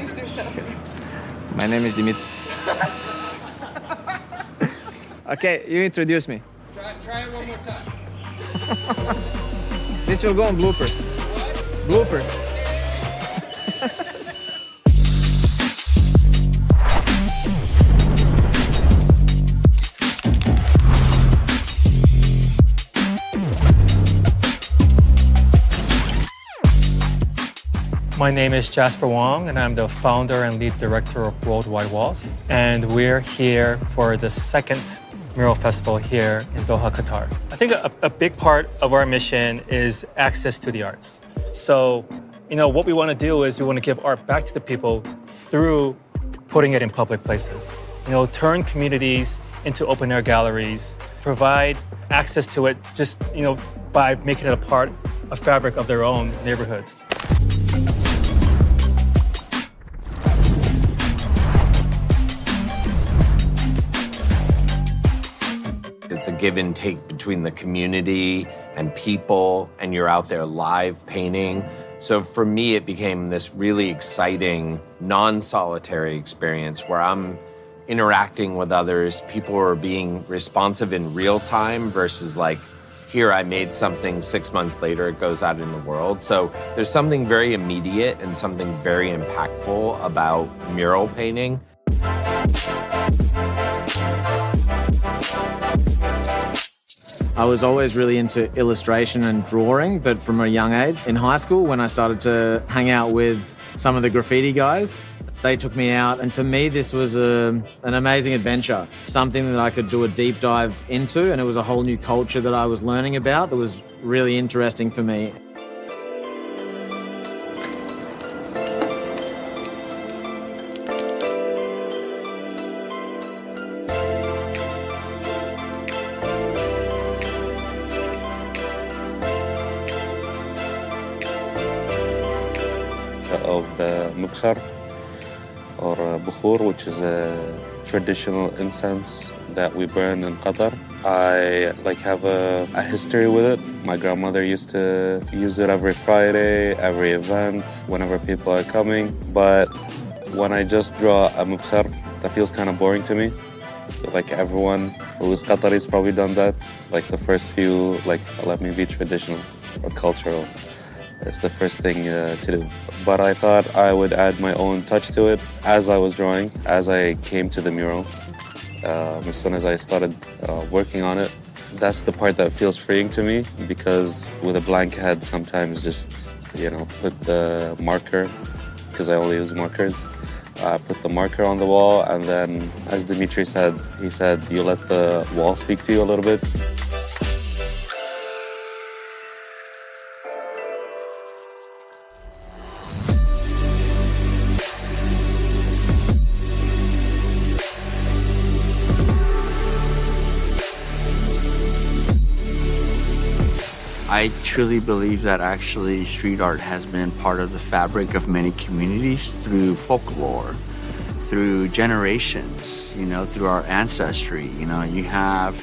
introduce yourself. My name is Dimitri. Okay, you introduce me. Try it one more time. This will go on bloopers. Bloopers. My name is Jasper Wong, and I'm the founder and lead director of Doha Walls. And we're here for the second mural festival here in Doha, Qatar. I think a big part of our mission is access to the arts. So, what we want to do is we want to give art back to the people through putting it in public places. Turn communities into open-air galleries, provide access to it just, by making it a fabric of their own neighborhoods. It's a give and take between the community and people, and you're out there live painting. So for me, it became this really exciting, non-solitary experience where I'm interacting with others. People are being responsive in real time versus like, here I made something, 6 months later it goes out in the world. So there's something very immediate and something very impactful about mural painting. I was always really into illustration and drawing, but from a young age. In high school, when I started to hang out with some of the graffiti guys, they took me out, and for me this was an amazing adventure, something that I could do a deep dive into, and it was a whole new culture that I was learning about that was really interesting for me. Of the mubkhar or bukhur, which is a traditional incense that we burn in Qatar. I have a history with it. My grandmother used to use it every Friday, every event, whenever people are coming. But when I just draw a mubkhar, that feels kind of boring to me. Like everyone who is Qatari has probably done that. Like the first few, let me be traditional or cultural. It's the first thing to do. But I thought I would add my own touch to it as I was drawing, as I came to the mural. As soon as I started working on it, that's the part that feels freeing to me, because with a blank head, sometimes just, put the marker, because I only use markers. Put the marker on the wall, and then, as Dimitri said, he said, you let the wall speak to you a little bit. I truly believe that actually street art has been part of the fabric of many communities through folklore, through generations, through our ancestry. You have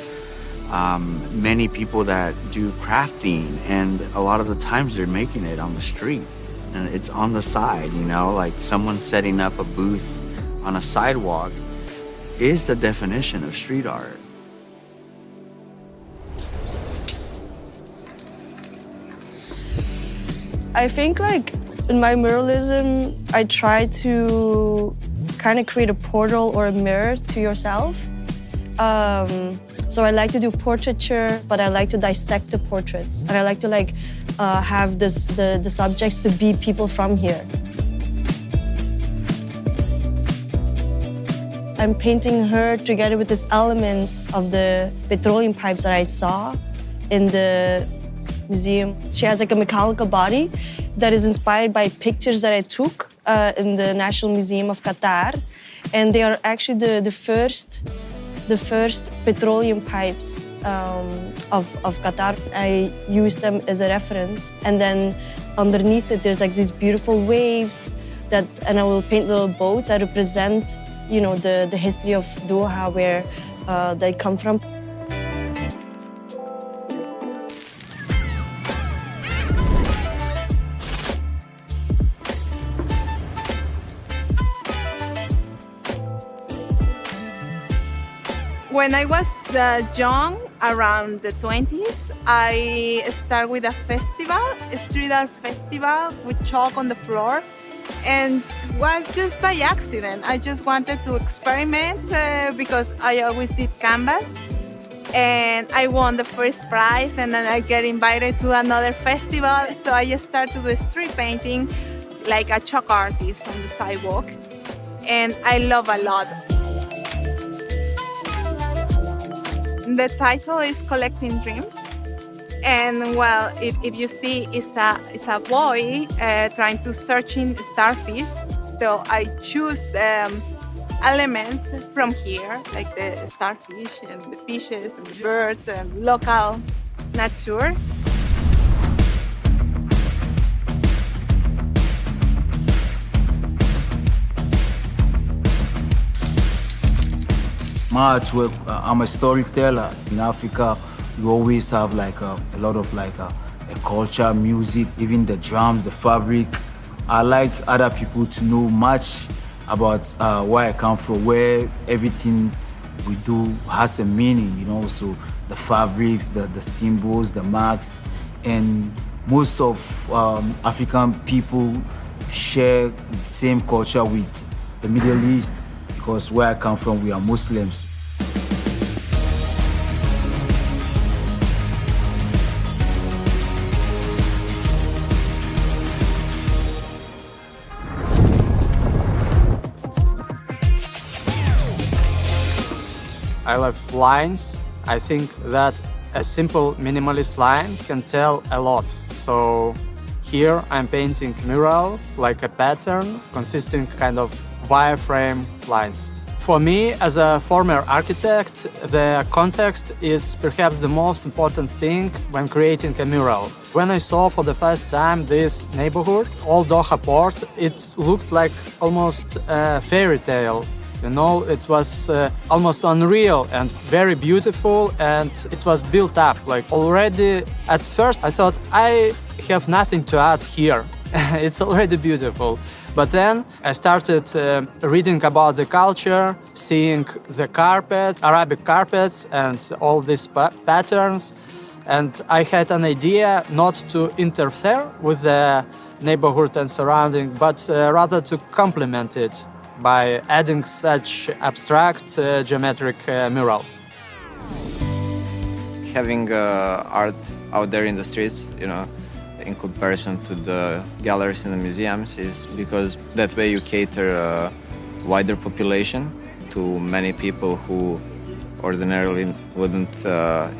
many people that do crafting, and a lot of the times they're making it on the street. And it's on the side, like someone setting up a booth on a sidewalk is the definition of street art. I think in my muralism, I try to kind of create a portal or a mirror to yourself. So I like to do portraiture, but I like to dissect the portraits. And I like to have the subjects to be people from here. I'm painting her together with these elements of the petroleum pipes that I saw in the museum. She has a mechanical body that is inspired by pictures that I took in the National Museum of Qatar. And they are actually the first petroleum pipes of Qatar. I used them as a reference. And then underneath it, there's these beautiful waves and I will paint little boats that represent, the history of Doha, where they come from. When I was young, around the 20s, I started with a festival, a street art festival with chalk on the floor. And it was just by accident. I just wanted to experiment because I always did canvas. And I won the first prize, and then I get invited to another festival. So I just started to do street painting like a chalk artist on the sidewalk. And I love a lot. The title is Collecting Dreams. And well, if you see, it's a boy trying to searching starfish. So I choose elements from here, like the starfish and the fishes and the birds and local nature. My artwork, I'm a storyteller. In Africa, we always have like a lot of like a culture, music, even the drums, the fabric. I like other people to know much about where I come from, where everything we do has a meaning, you know, so the fabrics, the symbols, the marks, and most of African people share the same culture with the Middle East, because where I come from, we are Muslims. I love lines. I think that a simple minimalist line can tell a lot. So here I'm painting mural, like a pattern consisting kind of wireframe lines. For me, as a former architect, the context is perhaps the most important thing when creating a mural. When I saw for the first time this neighborhood, Old Doha Port, it looked like almost a fairy tale. You know, it was almost unreal and very beautiful, and it was built up. Like already at first I thought I have nothing to add here. It's already beautiful. But then I started reading about the culture, seeing the carpet, Arabic carpets and all these patterns. And I had an idea not to interfere with the neighborhood and surrounding, but rather to complement it by adding such abstract geometric mural. Having art out there in the streets, you know, in comparison to the galleries in the museums, is because that way you cater a wider population to many people who ordinarily wouldn't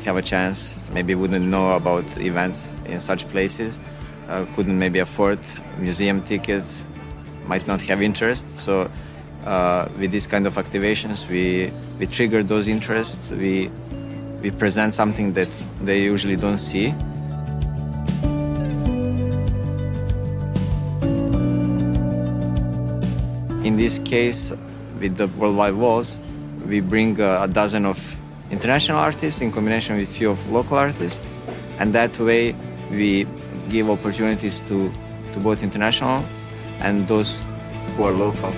have a chance, maybe wouldn't know about events in such places, couldn't maybe afford museum tickets, might not have interest. So with these kind of activations, we trigger those interests, we present something that they usually don't see. In this case, with the Worldwide Walls, we bring a dozen of international artists in combination with a few of local artists, and that way we give opportunities to both international and those who are local.